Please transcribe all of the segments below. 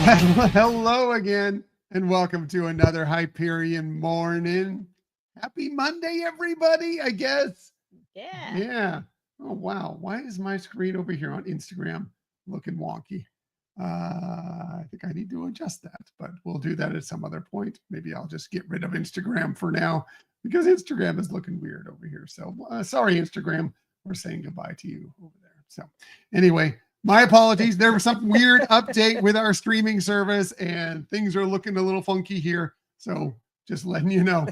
Hello again, and welcome to another Hyperion Morning. Happy Monday, everybody, I guess. Yeah. Yeah. Oh, wow. Why is my screen over here on Instagram looking wonky? I think I need to adjust that, but we'll do that at some other point. Maybe I'll just get rid of Instagram for now because Instagram is looking weird over here. So sorry, Instagram. We're saying goodbye to you over there. So anyway, my apologies. There was some weird update with our streaming service, and things are looking a little funky here. So just letting you know.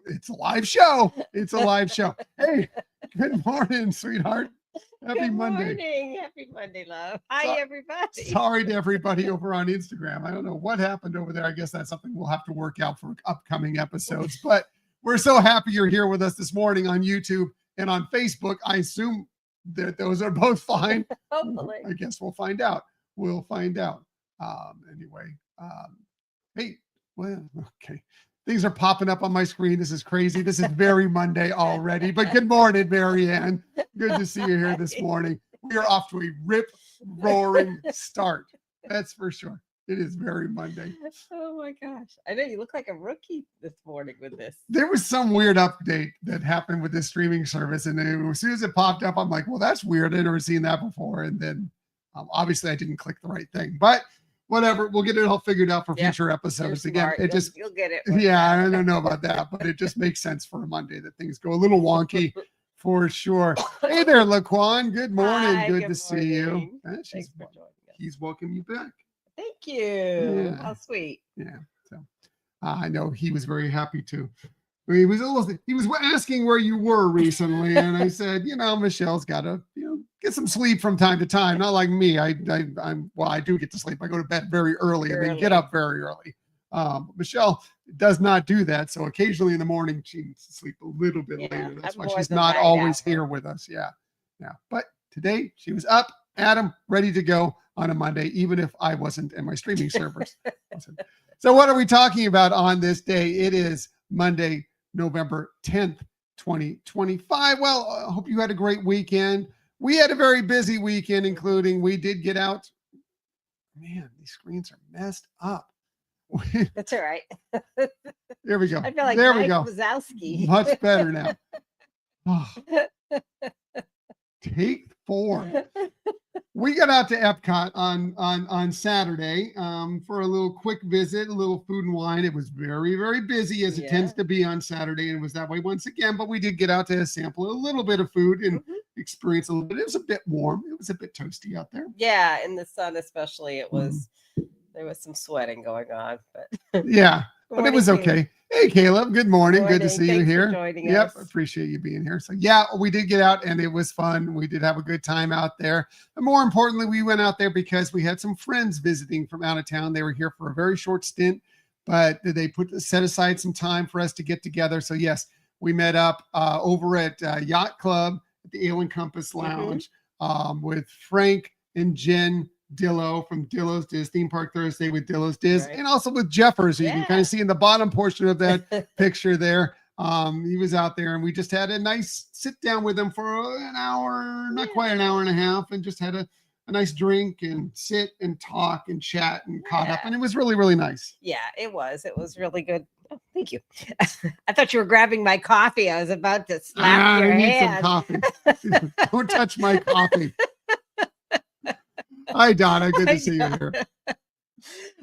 It's a live show. It's a live show. Hey, good morning, sweetheart. Happy Good Monday. morning. Happy Monday, love. Hi, everybody. Sorry to everybody over on Instagram. I don't know what happened over there. I guess that's something we'll have to work out for upcoming episodes. But we're so happy you're here with us this morning on YouTube and on Facebook. I assume that those are both fine. Hopefully. I guess we'll find out. We'll find out. Anyway, hey, well, okay. Things are popping up on my screen. This is crazy. This is very Monday already. But good morning, Marianne. Good to see you here this morning. We are off to a rip-roaring start. That's for sure. It is very Monday. Oh my gosh. I know you look like a rookie this morning with this. There was some weird update that happened with this streaming service. And then as soon as it popped up, I'm like, well, that's weird. I've never seen that before. And then obviously I didn't click the right thing. But whatever, we'll get it all figured out for future episodes. Again, you'll get it. Yeah, I don't know about that, but it just makes sense for a Monday that things go a little wonky for sure. Hey there, Laquan. Good morning. Hi, good to see you. Thanks for joining us. He's welcome you back. Thank you. Yeah. How sweet. Yeah. So I know he was very happy too. He was asking where you were recently, and I said, Michelle's got to, get some sleep from time to time. Not like me. I do get to sleep. I go to bed very early and then get up very early. Michelle does not do that. So occasionally in the morning, she needs to sleep a little bit later. That's why she's not always here with us. Yeah. Yeah. But today she was up, Adam, ready to go on a Monday, even if I wasn't in my streaming servers. So what are we talking about on this day? It is Monday, November 10th, 2025. Well, I hope you had a great weekend. We had a very busy weekend, including we did get out. Man, these screens are messed up. That's all right. There we go. I feel like there Mike we go. Wazowski. Much better now. Oh. Take 4. We got out to Epcot on Saturday for a little quick visit, a little food and wine. It was very, very busy as it tends to be on Saturday, and it was that way once again. But we did get out to sample a little bit of food and experience a little bit. It was a bit warm. It was a bit toasty out there. Yeah, in the sun especially, it was. There was some sweating going on, but yeah, but it was okay. Hey, Caleb. Good morning. Good to see Thanks you here. For joining yep, us. Appreciate you being here. So yeah, we did get out and it was fun. We did have a good time out there. And more importantly, we went out there because we had some friends visiting from out of town. They were here for a very short stint, but they set aside some time for us to get together. So yes, we met up over at Yacht Club at the Ale and Compass Lounge with Frank and Jen Dillo from Dillo's Diz, Theme Park Thursday with Dillo's Diz, and also with Jeffers. So you can kind of see in the bottom portion of that picture there. He was out there and we just had a nice sit down with him for an hour, not quite an hour and a half, and just had a nice drink and sit and talk and chat and caught up. And it was really, really nice. Yeah, it was. It was really good. Oh, thank you. I thought you were grabbing my coffee. I was about to slap your hand. Some coffee. Don't touch my coffee. Hi, Donna. Good to see you here.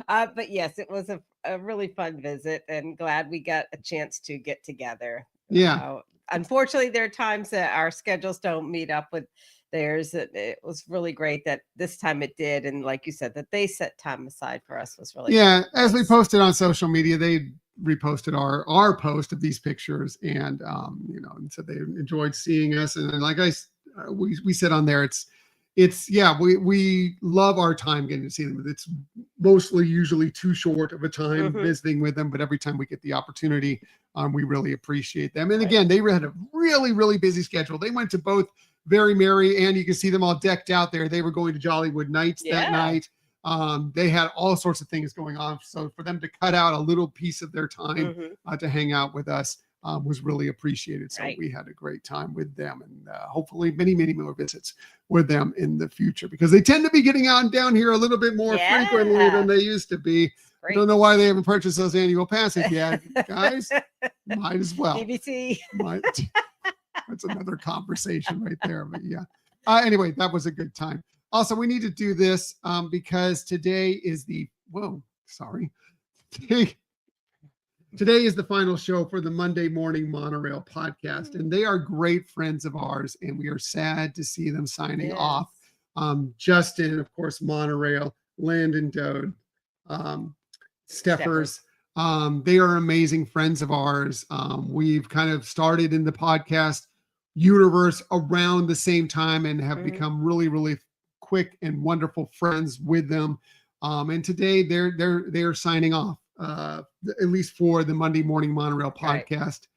But yes, it was a really fun visit and glad we got a chance to get together. Yeah. Unfortunately, there are times that our schedules don't meet up with theirs. It was really great that this time it did. And like you said, that they set time aside for us was really nice. As we posted on social media, they reposted our post of these pictures and, and so they enjoyed seeing us. And like we said on there, we love our time getting to see them. It's mostly usually too short of a time visiting with them, but every time we get the opportunity, we really appreciate them. And again, they had a really, really busy schedule. They went to both Very Merry, and you can see them all decked out there. They were going to Jollywood Nights that night. They had all sorts of things going on. So for them to cut out a little piece of their time to hang out with us was really appreciated. So Right. we had a great time with them, and hopefully many, many more visits with them in the future, because they tend to be getting on down here a little bit more frequently than Yeah. they used to be. I Great. don't know why they haven't purchased those annual passes yet, guys. Might as well. ABC. That's another conversation right there. But yeah. Anyway, that was a good time. Also, we need to do this because today is the Today is the final show for the Monday Morning Monorail podcast, and they are great friends of ours, and we are sad to see them signing off. Justin, of course, Monorail, Landon Dode, Steffers. They are amazing friends of ours. We've kind of started in the podcast universe around the same time and have become really, really quick and wonderful friends with them. And today they're signing off, at least for the Monday Morning Monorail podcast.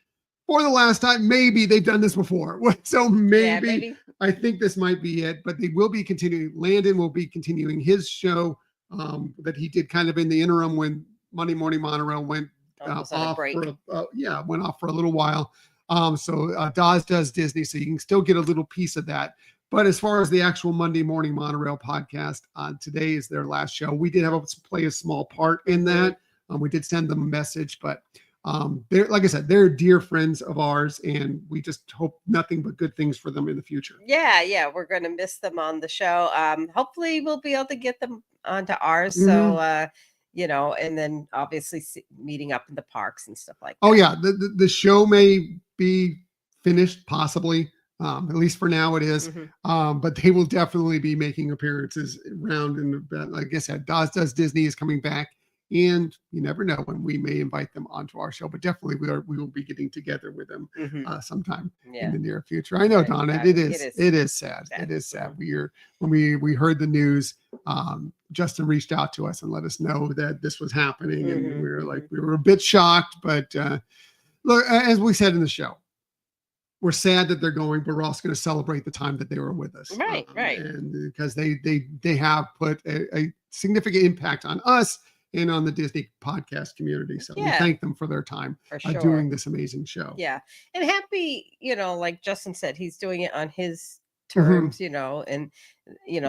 For the last time. Maybe they've done this before. So maybe I think this might be it, but they will be continuing. Landon will be continuing his show that he did kind of in the interim when Monday Morning Monorail went off went off for a little while. So Dawes does Disney, so you can still get a little piece of that. But as far as the actual Monday Morning Monorail podcast, today is their last show. We did have to play a small part in that. We did send them a message, but they're, like I said, they're dear friends of ours, and we just hope nothing but good things for them in the future. Yeah, we're going to miss them on the show. Hopefully we'll be able to get them onto ours. So, and then obviously meeting up in the parks and stuff like that. Oh yeah, the show may be finished, possibly. At least for now it is. But they will definitely be making appearances around in the, like I said, Dawes Does Disney is coming back, and you never know when we may invite them onto our show, but definitely we will be getting together with them sometime in the near future. I know, Donna, it is sad. It is sad. When we heard the news, Justin reached out to us and let us know that this was happening, and we were a bit shocked, but look, as we said in the show, we're sad that they're going, but we're also going to celebrate the time that they were with us. Right. And because they have put a significant impact on us and on the Disney podcast community. So we thank them for their time doing this amazing show. Yeah. And happy, like Justin said, he's doing it on his terms, and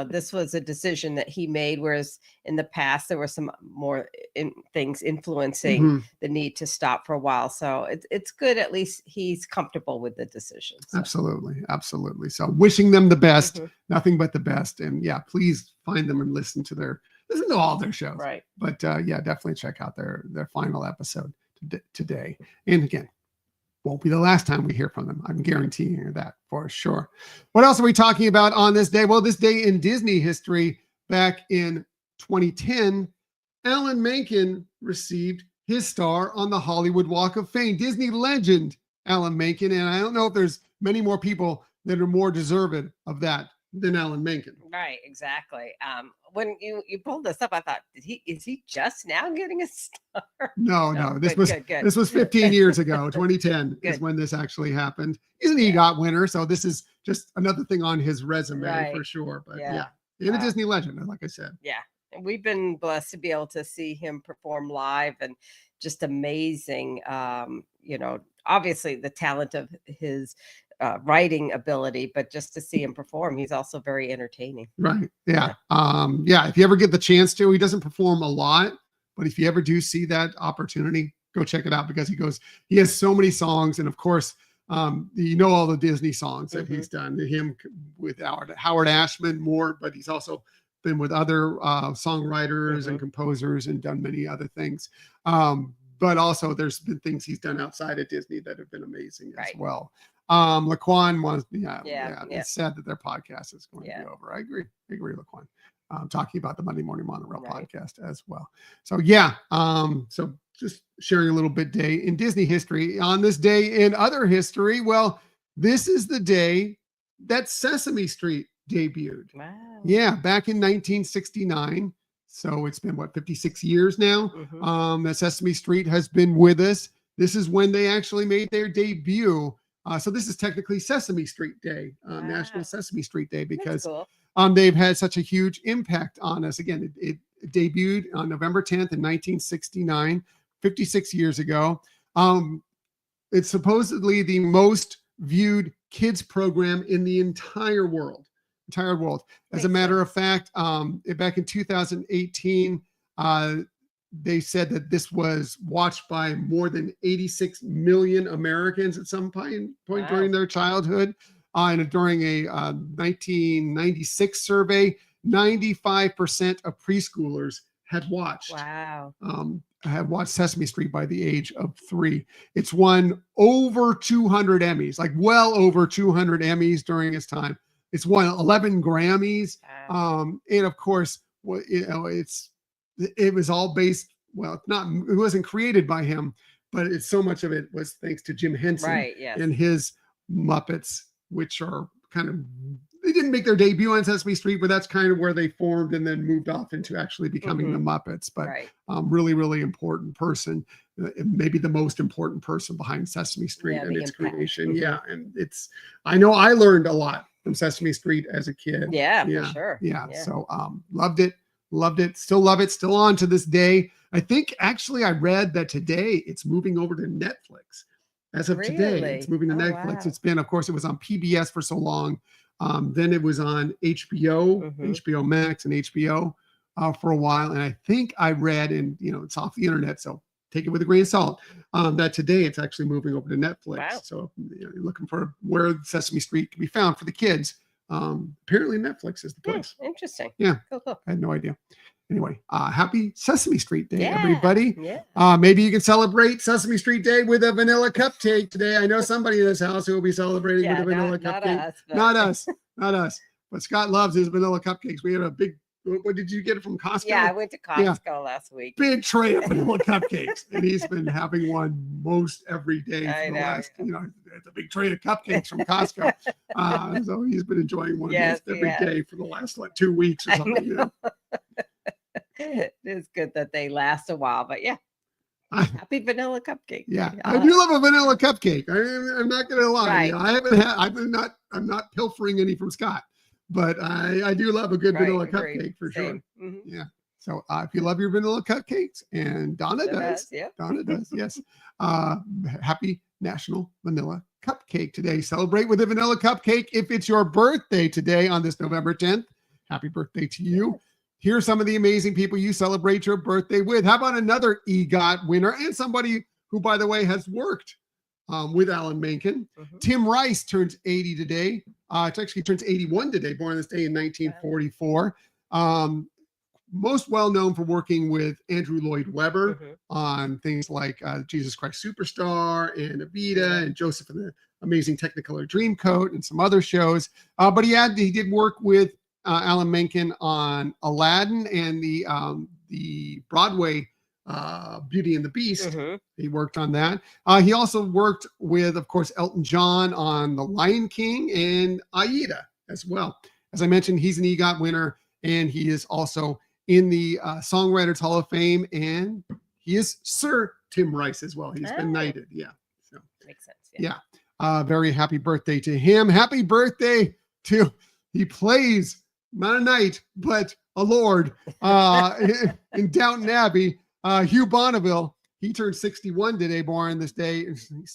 this was a decision that he made, whereas in the past there were some more things influencing the need to stop for a while. So it's good, at least he's comfortable with the decision. So. Absolutely. So wishing them the best, nothing but the best. And please find them and listen to all their shows. Right. But definitely check out their final episode today. And again, won't be the last time we hear from them. I'm guaranteeing you that for sure. What else are we talking about on this day? Well, this day in Disney history, back in 2010, Alan Menken received his star on the Hollywood Walk of Fame. Disney legend Alan Menken, and I don't know if there's many more people that are more deserving of that than Alan Menken. Right, exactly. When you pulled this up, I thought, is he just now getting a star? No. This was 15 years ago. 2010 is when this actually happened. He's an EGOT winner, so this is just another thing on his resume for sure. But and a Disney legend, like I said. Yeah, and we've been blessed to be able to see him perform live, and just amazing. Obviously the talent of his writing ability, but just to see him perform, he's also very entertaining. Right. Yeah. If you ever get the chance to, he doesn't perform a lot, but if you ever do see that opportunity, go check it out, because he has so many songs. And of course, all the Disney songs that he's done, him with Howard Ashman more, but he's also been with other songwriters and composers and done many other things. But also there's been things he's done outside of Disney that have been amazing as well. Laquan was, it's sad that their podcast is going to be over. I agree, Laquan. Talking about the Monday Morning Monorail podcast as well. So so just sharing a little bit day in Disney history. On this day in other history, well, this is the day that Sesame Street debuted. Wow. Yeah, back in 1969. So it's been 56 years now. That Sesame Street has been with us. This is when they actually made their debut. So this is technically Sesame Street Day, National Sesame Street Day, because they've had such a huge impact on us. Again, it debuted on November 10th in 1969, 56 years ago. It's supposedly the most viewed kids program in the entire world. As a matter of fact, back in 2018, they said that this was watched by more than 86 million Americans at some point during their childhood. And during a 1996 survey, 95% of preschoolers had watched. Wow. Had watched Sesame Street by the age of 3. It's won over 200 Emmys, like well over 200 Emmys during its time. It's won 11 Grammys. Wow. And of course, it was all based, well, it wasn't created by him, but so much of it was thanks to Jim Henson Right. Yes. and his Muppets, which are they didn't make their debut on Sesame Street, but that's kind of where they formed and then moved off into actually becoming the Muppets. But really, really important person, maybe the most important person behind Sesame Street and its creation. Yeah. And I know I learned a lot from Sesame Street as a kid. Yeah, for sure. Yeah. So loved it, still love it, still on to this day. I think actually I read that today it's moving over to Netflix. As of today, it's moving to Netflix. Wow. It's been, of course, it was on PBS for so long. Then it was on HBO, HBO Max and HBO for a while. And I think I read, and it's off the internet, so take it with a grain of salt, that today it's actually moving over to Netflix. Wow. So you're looking for where Sesame Street can be found for the kids. Apparently Netflix is the place. Interesting. Yeah. Cool. I had no idea. Anyway, happy Sesame Street Day, everybody. Yeah. Maybe you can celebrate Sesame Street Day with a vanilla cupcake today. I know somebody in this house who will be celebrating with a vanilla cupcake. Not us. But Scott loves his vanilla cupcakes. We had a big, what did you get it from Costco? Yeah, I went to Costco last week. Big tray of vanilla cupcakes. And he's been having one most every day for the last, it's a big tray of cupcakes from Costco. So he's been enjoying one most every day for the last 2 weeks or something. It is good that they last a while, but happy vanilla cupcake. Yeah, I do love a vanilla cupcake. I'm not gonna lie. Right. I'm not pilfering any from Scott, but I do love a good vanilla cupcake for sure. Yeah. So if you love your vanilla cupcakes, and Donna does, yes. Happy National Vanilla Cupcake today. Celebrate with a vanilla cupcake. If it's your birthday today on this November 10th, happy birthday to you. Here are some of the amazing people you celebrate your birthday with. How about another EGOT winner and somebody who, by the way, has worked with Alan Menken? Tim Rice turns 80 today. It actually turns 81 today, born this day in 1944. Most well known for working with Andrew Lloyd Webber on things like Jesus Christ Superstar and Evita and Joseph and the Amazing Technicolor Dreamcoat and some other shows. But he did work with Alan Menken on Aladdin and the Broadway Beauty and the Beast. He worked on that. He also worked with, of course, Elton John on The Lion King and Aida as well. As I mentioned, he's an EGOT winner, and he is also in the Songwriters Hall of Fame, and he is Sir Tim Rice as well. He's been knighted. Yeah. So makes sense. Yeah. Very happy birthday to him. Happy birthday to, he plays not a knight, but a lord in Downton Abbey. Hugh Bonneville, he turned 61 today, born this day.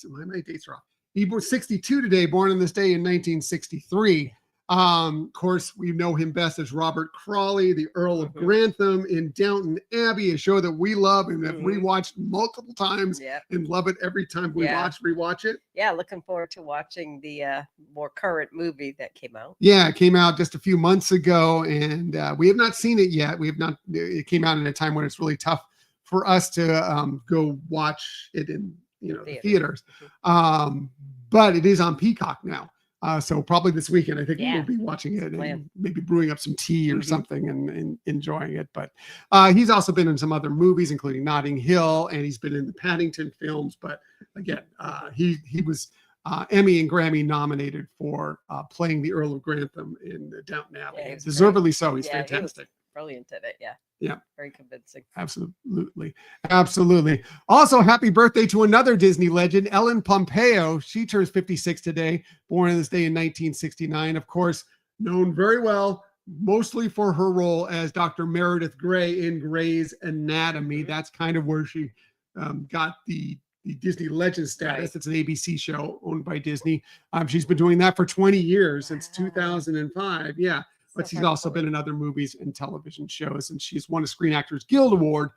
My dates are off. He was 62 today, born on this day in 1963. Of course, we know him best as Robert Crawley, the Earl of Grantham in Downton Abbey, a show that we love and have rewatched multiple times and love it every time we rewatch it. Yeah, looking forward to watching the more current movie that came out. Yeah, it came out just a few months ago, and we have not seen it yet. It came out in a time when it's really tough for us to go watch it in the theaters. But it is on Peacock now. So probably this weekend, I think we'll be watching it and maybe brewing up some tea or something and enjoying it. But he's also been in some other movies, including Notting Hill, and he's been in the Paddington films. But again, he was Emmy and Grammy nominated for playing the Earl of Grantham in Downton Abbey. Yeah, deservedly so. He's fantastic. Brilliant at it. Yeah. Very convincing. Absolutely. Also, happy birthday to another Disney legend, Ellen Pompeo. She turns 56 today, born on this day in 1969. Of course, known very well, mostly for her role as Dr. Meredith Grey in Grey's Anatomy. That's kind of where she got the the Disney Legend status. It's an ABC show owned by Disney. She's been doing that for 20 years, since 2005. Yeah. But she's also been in other movies and television shows, and she's won a Screen Actors Guild Award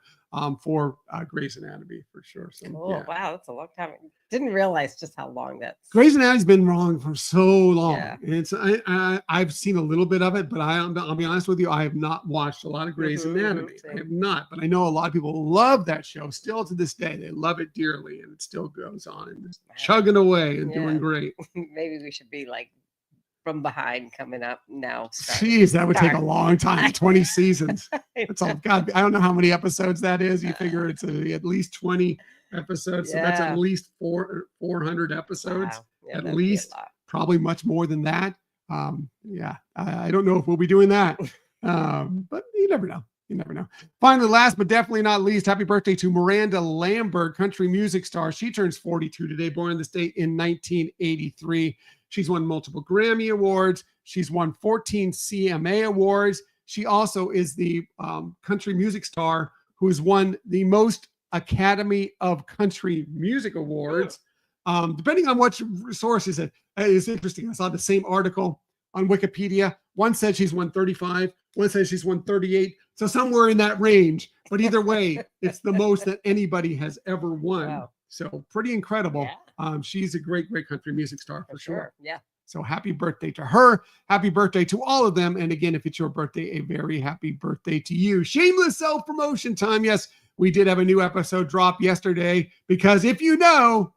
for Grey's Anatomy, for sure. So, cool. yeah. Wow, that's a long time. Didn't realize just how long that's. Grey's Anatomy's been wrong for so long. Yeah. And it's I've seen a little bit of it, but I'll be honest with you, I have not watched a lot of Grey's Anatomy. I have not, but I know a lot of people love that show still to this day. They love it dearly, and it still goes on and just chugging away and doing great. Maybe we should be like from behind coming up now. Jeez, that would take a long time. 20 seasons. That's all. God, I don't know how many episodes that is. You figure it's at least 20 episodes. So that's at least 400 episodes. Wow. Yeah, at least, probably much more than that. I don't know if we'll be doing that. But you never know. You never know. Finally, last but definitely not least, happy birthday to Miranda Lambert, country music star. She turns 42 today, born in the state in 1983. She's won multiple Grammy Awards. She's won 14 CMA Awards. She also is the country music star who has won the most Academy of Country Music Awards. Depending on what source is it, it's interesting. I saw the same article on Wikipedia. One said she's won 35. One says she's won 38. So somewhere in that range. But either way, it's the most that anybody has ever won. Wow. So pretty incredible. Yeah. She's a great country music star for sure. Yeah. So happy birthday to her. Happy birthday to all of them. And again, if it's your birthday, a very happy birthday to you. Shameless self-promotion time. Yes, we did have a new episode drop yesterday because if you know.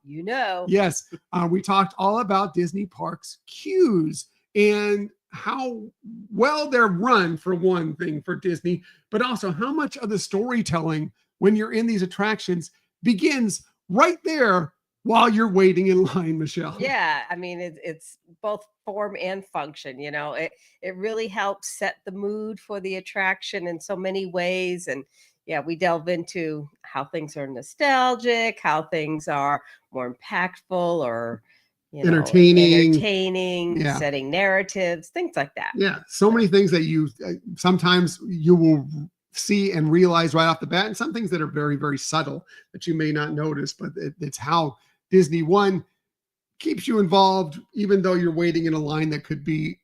Yes, we talked all about Disney Parks queues and how well they're run, for one thing, for Disney, but also how much of the storytelling when you're in these attractions begins right there while you're waiting in line, Michelle. Yeah, I mean, it's both form and function. You know, it really helps set the mood for the attraction in so many ways. And yeah, we delve into how things are nostalgic, how things are more impactful or entertaining, setting narratives, things like that. Yeah, so many things that you sometimes you will see and realize right off the bat, and some things that are very, very subtle that you may not notice, but it's how Disney One keeps you involved, even though you're waiting in a line that could be,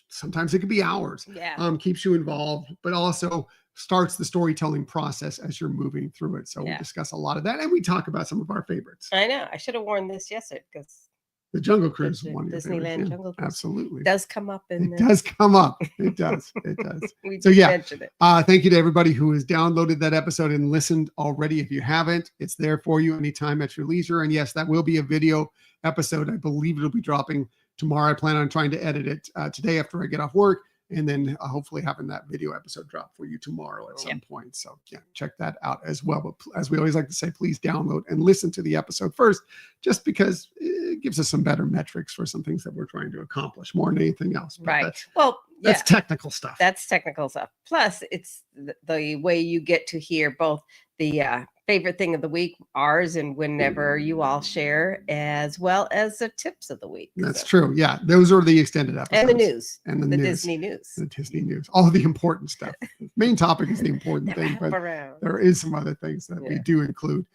sometimes it could be hours. Yeah. Keeps you involved, but also starts the storytelling process as you're moving through it. So we discuss a lot of that, and we talk about some of our favorites. I know. I should have worn this yesterday because the Jungle Cruise one. Disneyland Jungle Cruise. Absolutely. It does come up. It does come up. It does. It does. So mention it. Thank you to everybody who has downloaded that episode and listened already. If you haven't, it's there for you anytime at your leisure. And yes, that will be a video episode. I believe it'll be dropping tomorrow. I plan on trying to edit it today after I get off work. And then hopefully having that video episode drop for you tomorrow at some point. So yeah, check that out as well. But as we always like to say, please download and listen to the episode first, just because it gives us some better metrics for some things that we're trying to accomplish more than anything else. But right. That's technical stuff. That's technical stuff. Plus, it's the way you get to hear both the favorite thing of the week, ours, and whenever you all share, as well as the tips of the week. That's true. Yeah, those are the extended episodes. And the news. And the news. Disney news. The Disney news. All the important stuff. Main topic is the important thing, but there is some other things that we do include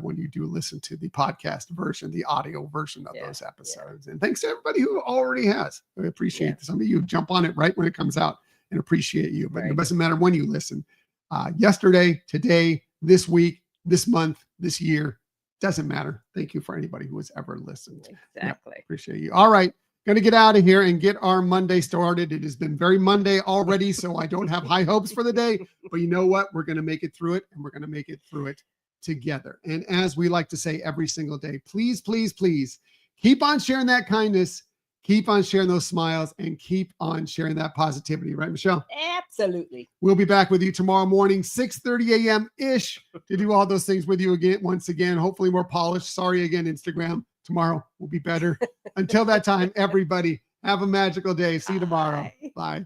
when you do listen to the podcast version, the audio version of those episodes. And thanks to everybody who already has. I appreciate some of you jump on it right when it comes out and appreciate you. But it doesn't matter when you listen. Yesterday, today, this week, this month, this year, doesn't matter. Thank you for anybody who has ever listened. Exactly. Yeah, appreciate you. All right. Going to get out of here and get our Monday started. It has been very Monday already, so I don't have high hopes for the day. But you know what? We're going to make it through it, and we're going to make it through it together. And as we like to say every single day, please, please, please keep on sharing that kindness. Keep on sharing those smiles and keep on sharing that positivity. Right, Michelle? Absolutely. We'll be back with you tomorrow morning, 6:30 a.m.-ish to do all those things with you again, once again, hopefully more polished. Sorry again, Instagram. Tomorrow will be better. Until that time, everybody, have a magical day. See you tomorrow. Bye.